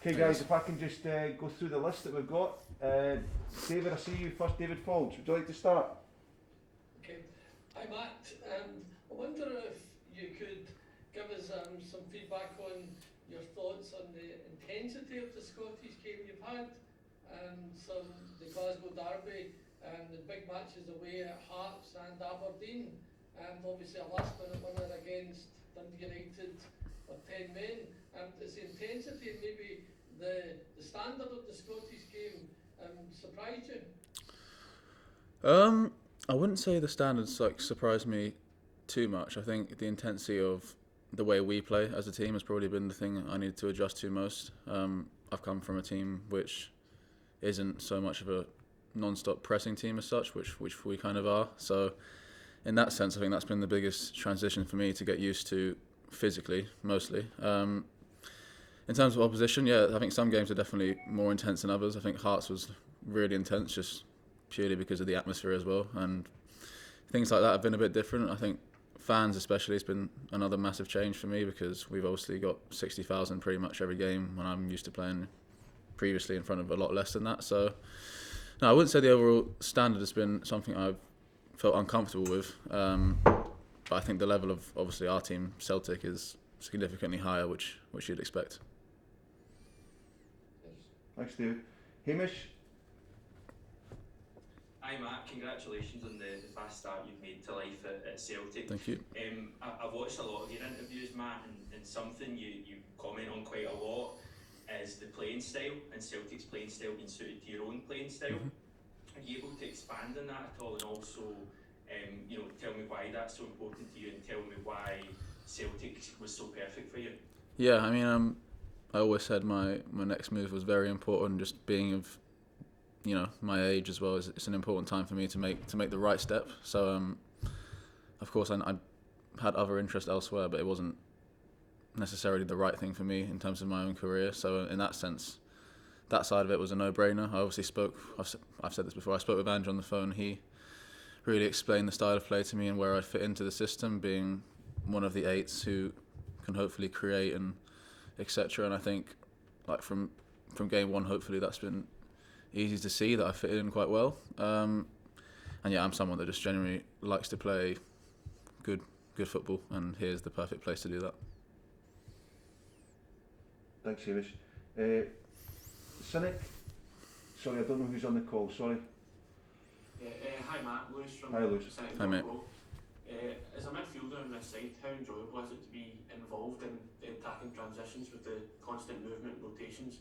Okay guys, if I can just go through the list that we've got. David, I see you first. David Folds, would you like to start? Okay. Hi Matt. I wonder if you could give us some feedback on your thoughts on the intensity of the Scottish game you've had. The Glasgow Derby, the big matches away at Hearts and Aberdeen, and obviously a last minute winner against Dundee United with 10 men. Is the intensity and maybe the standard of the Scottish game surprised you? I wouldn't say the standards surprised me too much. I think the intensity of the way we play as a team has probably been the thing I needed to adjust to most. I've come from a team which isn't so much of a non-stop pressing team as such, which we kind of are. So in that sense, I think that's been the biggest transition for me to get used to physically, mostly. In terms of opposition, yeah, I think some games are definitely more intense than others. I think Hearts was really intense, just purely because of the atmosphere as well, and things like that have been a bit different. I think fans especially has been another massive change for me, because we've obviously got 60,000 pretty much every game, when I'm used to playing previously in front of a lot less than that. So no, I wouldn't say the overall standard has been something I've felt uncomfortable with, but I think the level of obviously our team, Celtic, is significantly higher, which you'd expect. Thanks, David. Hamish? Hi Matt, congratulations on the fast start you've made to life at Celtic. Thank you. I've watched a lot of your interviews, Matt, and something you comment on quite a lot is the playing style, and Celtic's playing style being suited to your own playing style. Mm-hmm. Are you able to expand on that at all, and also tell me why that's so important to you, and tell me why Celtic was so perfect for you? Yeah, I mean, I always said my next move was very important. Just being of my age as well, it's an important time for me to make the right step. So of course I had other interests elsewhere, but it wasn't necessarily the right thing for me in terms of my own career. So in that sense, that side of it was a no-brainer. I obviously I've said this before, I spoke with Andrew on the phone. He really explained the style of play to me and where I fit into the system, being one of the eights who can hopefully create and etc. And I think from game one, hopefully that's been easy to see that I fit in quite well. And yeah, I'm someone that just generally likes to play good football, and here's the perfect place to do that. Thanks, Hamish. Cynic? Sorry, I don't know who's on the call, sorry. Hi Matt, Lewis from Hi, Lewis. Celtic. Hi, mate. As a midfielder on this side, how enjoyable is it to be involved in the attacking transitions with the constant movement and rotations?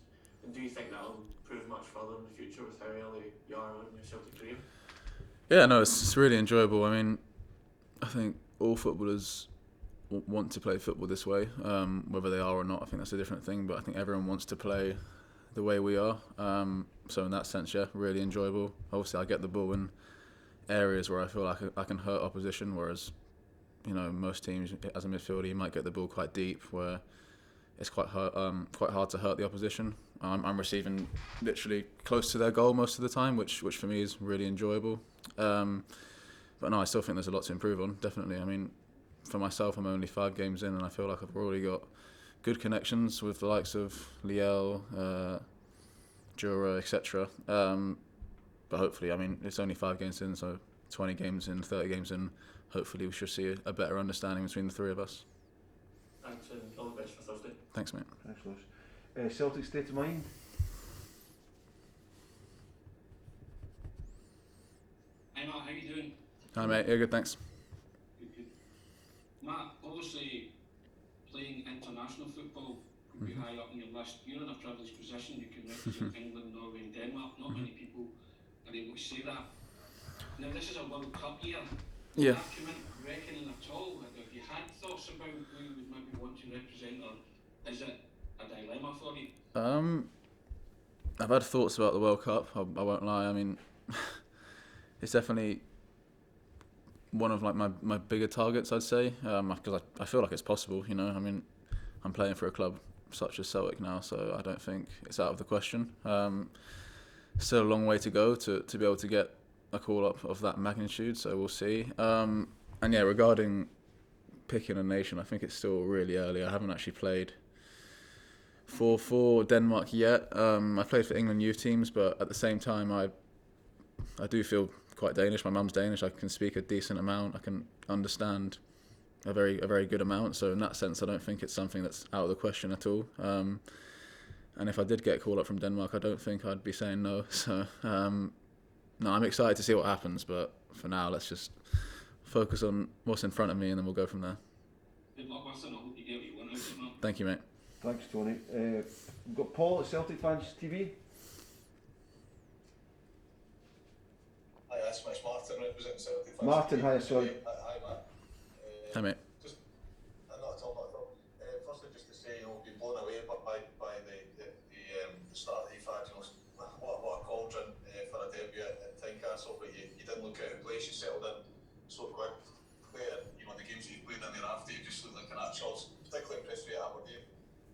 And do you think that'll prove much further in the future with how early you are in your Celtic career? Yeah, no, it's really enjoyable. I mean, I think all footballers want to play football this way, whether they are or not. I think that's a different thing, but I think everyone wants to play the way we are. So in that sense, yeah, really enjoyable. Obviously, I get the ball in areas where I feel like I can hurt opposition, whereas most teams as a midfielder, you might get the ball quite deep, where it's quite hard to hurt the opposition. I'm receiving literally close to their goal most of the time, which for me is really enjoyable. But no, I still think there's a lot to improve on, definitely. I mean, for myself, I'm only 5 games in, and I feel like I've already got good connections with the likes of Liel, Jura, etc. But hopefully, I mean, it's only 5 games in, so 20 games in, 30 games in, hopefully we should see a better understanding between the three of us. Thanks, and all the best for Thursday. Thanks, mate. Thanks, Lewis. Celtic state of mind? Hi Matt, how you doing? Hi, mate. Yeah, good, thanks. Good. Matt, obviously playing international football would be high up on your list. You're in a privileged position. You can represent England, Norway and Denmark. Not many people are able to say that. Now this is a World Cup year. Yeah. Did that come in reckoning at all? Have you had thoughts about who you would maybe want to represent, or is it a dilemma for you? I've had thoughts about the World Cup, I won't lie. I mean, it's definitely one of my bigger targets, I'd say, because I feel like it's possible. I mean, I'm playing for a club such as Celtic now, so I don't think it's out of the question. Still a long way to go to be able to get a call up of that magnitude, so we'll see. And yeah, regarding picking a nation, I think it's still really early. I haven't actually played For Denmark yet. I played for England youth teams, but at the same time, I do feel quite Danish. My mum's Danish. I can speak a decent amount. I can understand a very good amount. So in that sense, I don't think it's something that's out of the question at all. And if I did get called up from Denmark, I don't think I'd be saying no. So no, I'm excited to see what happens. But for now, let's just focus on what's in front of me, and then we'll go from there. Good luck with it, and I hope you get what you want out of it, man. Thank you, mate. Thanks, Tony. We've got Paul at Celtic Fans TV. Hi, that's Martin representing Celtic Fans. Martin, hi, sorry. Hi, Matt. Hi, mate. Just, not at all, not at all. Firstly, just to say, you'll be blown away by the start that you've had. You know, what a cauldron for a debut at Tynecastle, but you didn't look out of place. You settled in so quick. You know, the games that you played in thereafter, you just looked like an actual. Particularly impressed with Aberdeen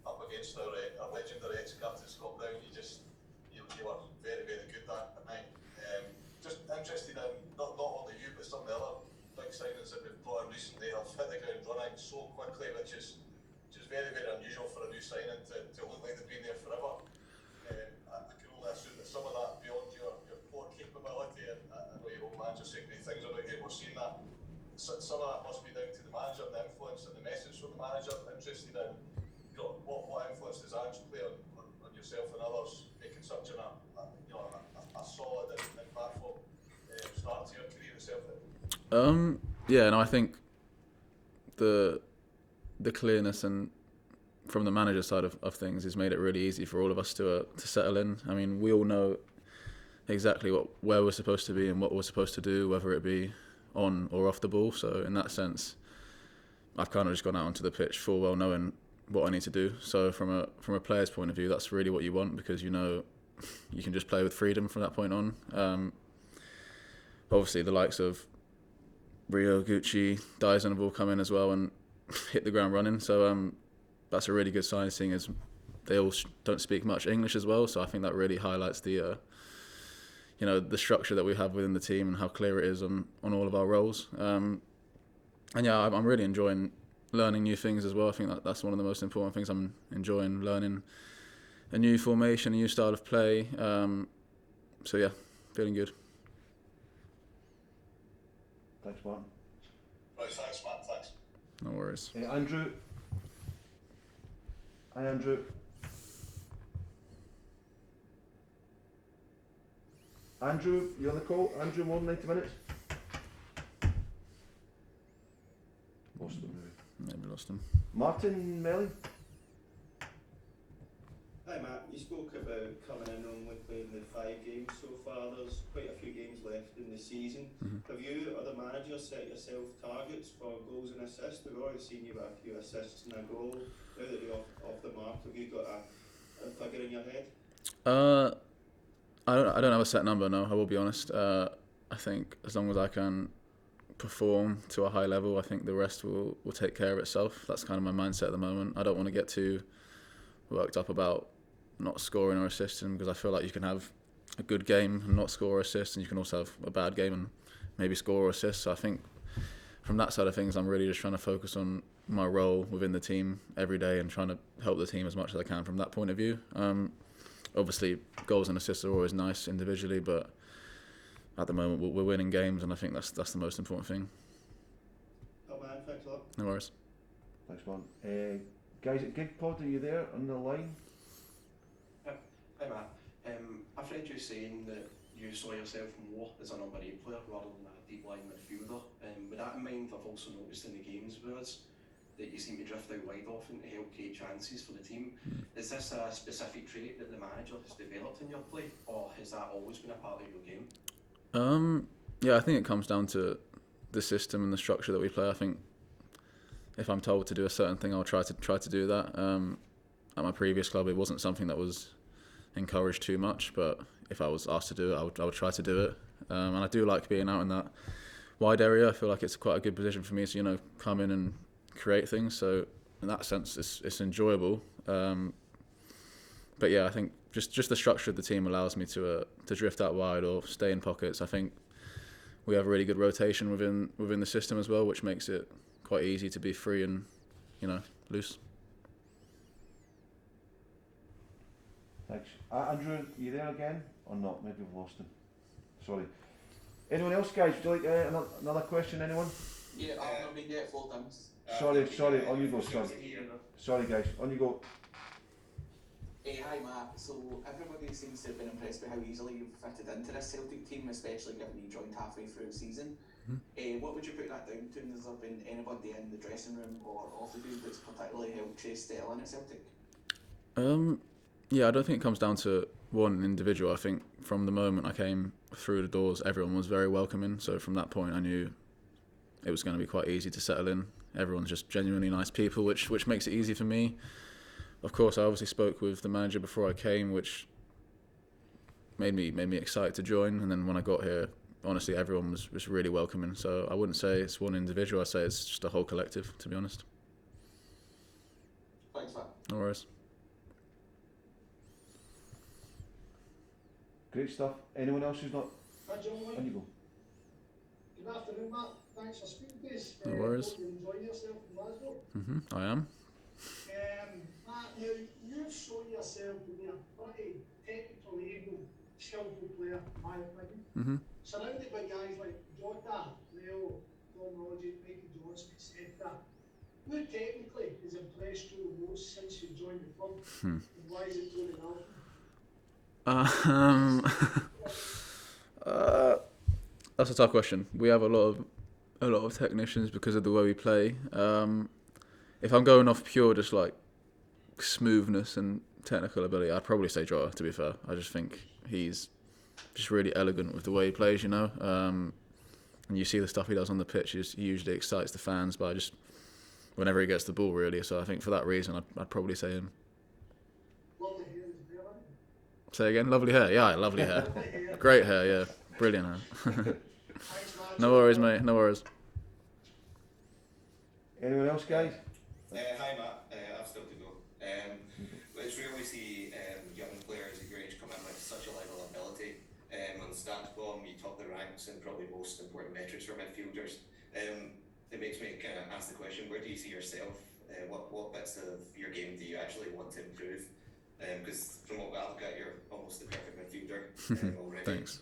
up against our legendary ex-captain Scott Brown. You were very good that night. Just interested in not only you but some of the other big signings that we've brought in recently have hit the ground running so quickly, which is very unusual for a new signing to look like they've been there forever. I can only assume that some of that beyond your core capability, and I know your old manager saying great things about you, we're seeing that. Some of that must be down to the manager, the influence and the message from the manager. Interested in, you know, what influence does Ange play on yourself and others making such a solid and impactful start to your career at Celtic? Yeah, no, I think the clearness and from the manager side of things has made it really easy for all of us to settle in. I mean, we all know exactly where we're supposed to be and what we're supposed to do, whether it be on or off the ball. So in that sense, I've kind of just gone out onto the pitch full well knowing what I need to do. So from a player's point of view, that's really what you want, because you know you can just play with freedom from that point on. Obviously, the likes of Rio, Gucci, Dyson have all come in as well and hit the ground running. So that's a really good sign, seeing as they all don't speak much English as well. So I think that really highlights the the structure that we have within the team and how clear it is on all of our roles. And yeah, I'm really enjoying learning new things as well. I think that's one of the most important things. I'm enjoying learning a new formation, a new style of play. So yeah, feeling good. Thanks, Martin. Right, thanks, Matt. Thanks. No worries. Andrew. Hi, Andrew. Andrew, you on the call? Andrew, more than 90 minutes? Lost him, maybe. Maybe lost him. Martin Melling? Hi Matt, you spoke about coming in and only playing the 5 games so far. There's quite a few games left in the season. Mm-hmm. Have you or the manager set yourself targets for goals and assists? We've already seen you with a few assists and a goal. Now that you're off the mark, have you got a figure in your head? I don't have a set number, no, I will be honest. I think as long as I can perform to a high level, I think the rest will take care of itself. That's kind of my mindset at the moment. I don't want to get too worked up about not scoring or assisting, because I feel like you can have a good game and not score or assist, and you can also have a bad game and maybe score or assist. So I think from that side of things, I'm really just trying to focus on my role within the team every day and trying to help the team as much as I can from that point of view. Obviously, goals and assists are always nice individually, but at the moment we're winning games, and I think that's the most important thing. Oh man, thanks a lot. No worries. Thanks, man. Guys at GigPod, are you there on the line? Hi Matt. I've read you saying that you saw yourself more as a number 8 player rather than a deep line midfielder. With that in mind, I've also noticed in the games with us that you seem to drift out wide often to help create chances for the team. Is this a specific trait that the manager has developed in your play, or has that always been a part of your game? Yeah, I think it comes down to the system and the structure that we play. I think if I'm told to do a certain thing, I'll try to do that. At my previous club, it wasn't something that was encouraged too much, but if I was asked to do it, I would try to do it. And I do like being out in that wide area. I feel like it's quite a good position for me to come in and create things. So in that sense, it's enjoyable. But yeah, I think just the structure of the team allows me to drift out wide or stay in pockets. I think we have a really good rotation within the system as well, which makes it quite easy to be free and loose. Thanks. Andrew, you there again or not? Maybe we've lost him. Sorry. Anyone else, guys? Would you like another question? Anyone? Yeah, I've not been yet 4 times. Sorry. On you go. Sorry, guys. On you go. Hi Matt, so everybody seems to have been impressed by how easily you've fitted into this Celtic team, especially given you joined halfway through the season. What would you put that down to, and has there been anybody in the dressing room or off the field that's particularly helped you settle in at Celtic? Yeah, I don't think it comes down to one individual. I think from the moment I came through the doors, everyone was very welcoming, so from that point I knew it was going to be quite easy to settle in. Everyone's just genuinely nice people, which makes it easy for me. Of course, I obviously spoke with the manager before I came, which made me excited to join. And then when I got here, honestly, everyone was really welcoming. So I wouldn't say it's one individual. I'd say it's just a whole collective, to be honest. Thanks, Matt. No worries. Great stuff. Anyone else who's not? Hi, gentlemen. On you go. Good afternoon, Matt. Thanks for speaking to us. No worries. Hope you're enjoying yourself in Glasgow. I am. Matt, you've shown yourself to be a pretty technically able, skillful player, in my opinion. Surrounded by guys like Jota, Leo, Tom Rodgers, Michael Johnson, etc. Who technically has impressed you the most since you joined the club? And why is it Tony Nelson? That's a tough question. We have a lot of technicians because of the way we play. If I'm going off pure just like smoothness and technical ability, I'd probably say Jota, to be fair. I just think he's just really elegant with the way he plays, you know. And you see the stuff he does on the pitch, he usually excites the fans by just whenever he gets the ball, really. So I think for that reason, I'd probably say him. Lovely hair is there, isn't it? Say again? Lovely hair? Yeah, lovely hair. Great hair, yeah. Brilliant hair. Thanks, Matt. No worries, mate. No worries. Anyone else, guys? Hi Matt, I've still to go. It's rare we see young players at your age come in with such a level of ability. On the stats bomb, you top the ranks and probably most important metrics for midfielders. It makes me kind of ask the question, where do you see yourself? What bits of your game do you actually want to improve? Because from what I look at, you're almost the perfect midfielder already. Thanks.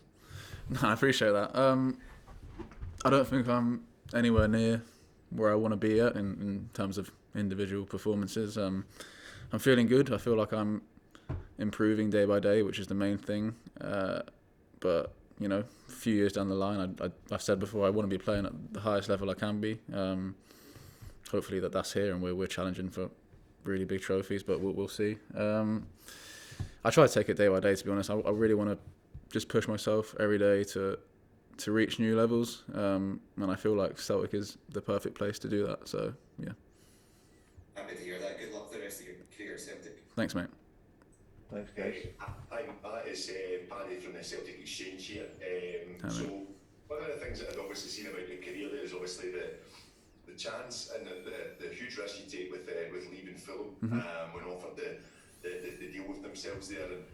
No, I appreciate that. I don't think I'm anywhere near where I want to be at in terms of individual performances. I'm feeling good. I feel like I'm improving day by day, which is the main thing. But you know, a few years down the line, I've said before, I want to be playing at the highest level I can be. Hopefully that's here, and we're challenging for really big trophies. But we'll see. I try to take it day by day. To be honest, I really want to just push myself every day to reach new levels, and I feel like Celtic is the perfect place to do that. So yeah. Happy to hear that. Good luck for the rest of your career at Celtic. Thanks, mate. Thanks, guys. Hi, Matt. It's Paddy from the Celtic Exchange here. So one of the things that I've obviously seen about your career there is obviously the chance and the huge risk you take with leaving Fulham when offered the deal with themselves there. And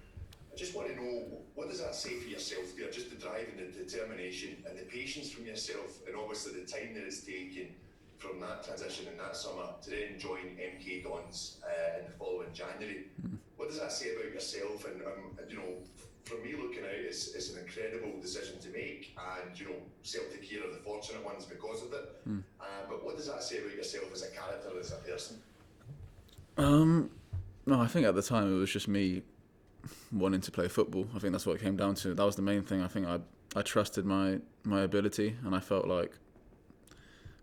I just want to know, what does that say for yourself there? Just the drive and the determination and the patience from yourself, and obviously the time that it's taken from that transition in that summer to then join MK Dons in the following January. What does that say about yourself? And you know, from me looking out, it's an incredible decision to make, and you know, Celtic here are the fortunate ones because of it. But what does that say about yourself as a character, as a person? No, I think at the time it was just me wanting to play football. I think that's what it came down to. That was the main thing. I think I trusted my ability, and I felt like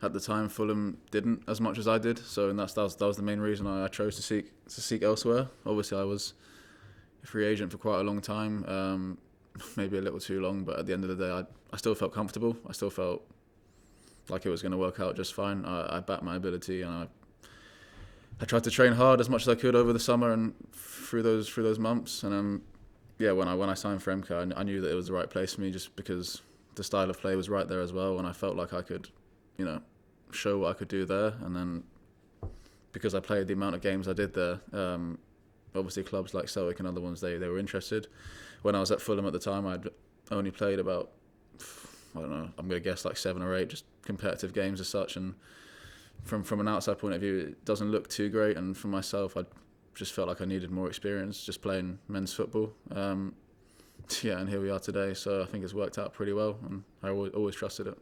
at the time Fulham didn't as much as I did. So and that was the main reason I chose to seek elsewhere. Obviously, I was a free agent for quite a long time, maybe a little too long. But at the end of the day, I still felt comfortable. I still felt like it was going to work out just fine. I backed my ability, and I tried to train hard as much as I could over the summer and through those months. And when I signed for MK, I knew that it was the right place for me, just because the style of play was right there as well, and I felt like I could, you know, show what I could do there. And then because I played the amount of games I did there, obviously clubs like Celtic and other ones, they were interested. When I was at Fulham at the time, I'd only played about, I don't know, I'm going to guess like 7 or 8 just competitive games as such, and from an outside point of view, it doesn't look too great. And for myself, just felt like I needed more experience just playing men's football. Yeah, and here we are today. So I think it's worked out pretty well, and I always trusted it.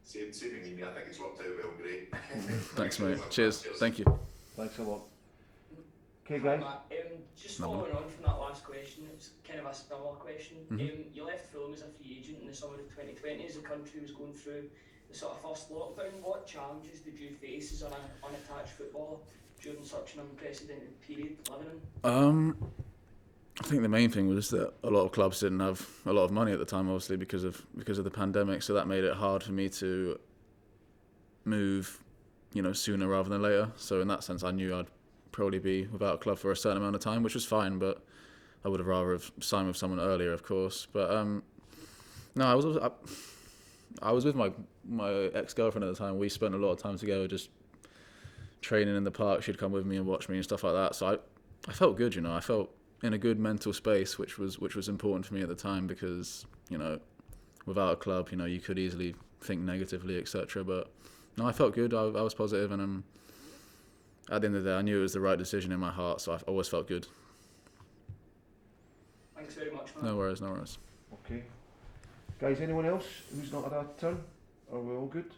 Same with me. I think it's worked out well. Great. Thanks, mate. Cheers. Thank you. Thanks a lot. Okay, guys. Just following on from that last question, it's kind of a similar question. You left Fulham as a free agent in the summer of 2020 as the country was going through the sort of first lockdown. What challenges did you face as an unattached footballer during such an unprecedented period living in? I think the main thing was that a lot of clubs didn't have a lot of money at the time, obviously because of the pandemic. So that made it hard for me to move, sooner rather than later. So in that sense, I knew I'd probably be without a club for a certain amount of time, which was fine. But I would have rather have signed with someone earlier, of course. But no, I was with my ex-girlfriend at the time. We spent a lot of time together, just training in the park. She'd come with me and watch me and stuff like that. So I felt good, I felt in a good mental space, which was important for me at the time because, without a club, you could easily think negatively, etc. But no, I felt good. I was positive, and at the end of the day, I knew it was the right decision in my heart, so I always felt good. Thanks very much, man. No worries. Okay. Guys, anyone else who's not had a turn? Are we all good?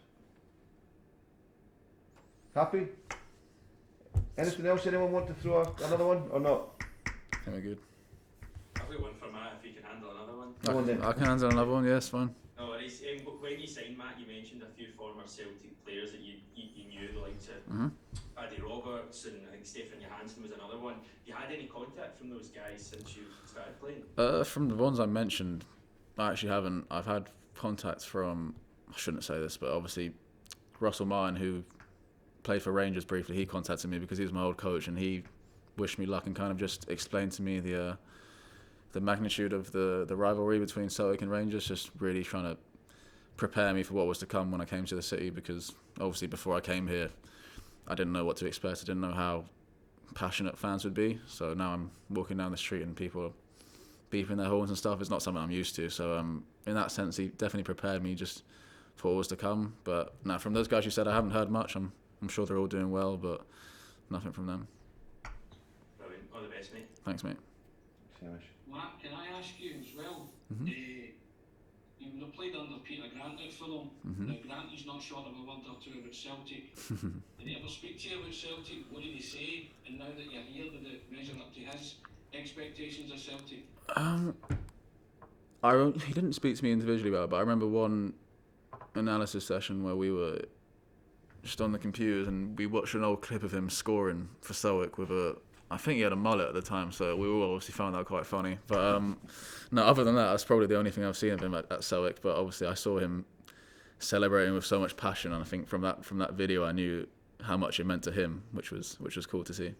Happy? Anything else anyone want to throw another one or not? I think we're good. I've got one for Matt if you can handle another one. I can handle another one, yes, fine. No worries. When you signed, Matt, you mentioned a few former Celtic players that you knew, the likes of Paddy Roberts and I think Stefan Johansson was another one. Have you had any contact from those guys since you started playing? From the ones I mentioned, I actually haven't. I've had contacts from, I shouldn't say this, but obviously Russell Martin, who played for Rangers briefly, he contacted me because he was my old coach and he wished me luck and kind of just explained to me the magnitude of the rivalry between Celtic and Rangers, just really trying to prepare me for what was to come when I came to the city, because obviously before I came here I didn't know what to expect. I didn't know how passionate fans would be, so now I'm walking down the street and people are beeping their horns and stuff. It's not something I'm used to, so in that sense he definitely prepared me just for what was to come. But now from those guys you said, I haven't heard much. I'm sure they're all doing well, but nothing from them. Brilliant. All the best, mate. Thanks, mate. Matt, can I ask you as well? You would have played under Peter Grant at Fulham. Now, Grant is not short of a word or two about Celtic. Did he ever speak to you about Celtic? What did he say? And now that you're here, did it measure up to his expectations of Celtic? He didn't speak to me individually about it, but I remember one analysis session where we were just on the computers and we watched an old clip of him scoring for Celtic with I think he had a mullet at the time, so we all obviously found that quite funny. But no, other than that, that's probably the only thing I've seen of him at Celtic. But obviously I saw him celebrating with so much passion, and I think from that video I knew how much it meant to him, which was cool to see.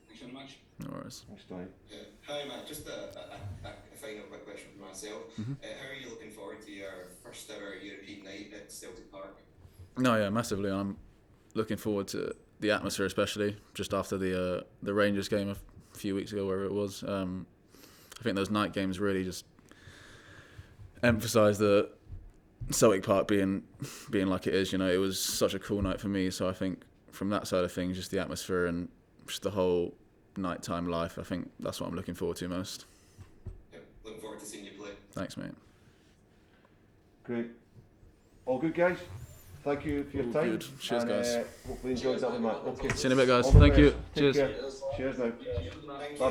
Thanks very much. No worries. Thanks, Tony. Hi, Matt. Just a final quick question for myself. How are you looking forward to your first ever European night at Celtic Park? No, yeah, massively. I'm looking forward to the atmosphere, especially just after the Rangers game a few weeks ago, wherever it was. I think those night games really just emphasise the Celtic Park being like it is. It was such a cool night for me. So I think from that side of things, just the atmosphere and just the whole nighttime life, I think that's what I'm looking forward to most. Yeah, looking forward to seeing you play. Thanks, mate. Great. All good, guys? Thank you for your time. Good. Cheers, guys. Hopefully enjoyed that one, Matt. Okay. See you in a bit, guys. All the Thank best. you. Take Cheers. care. Cheers now. Bye-bye.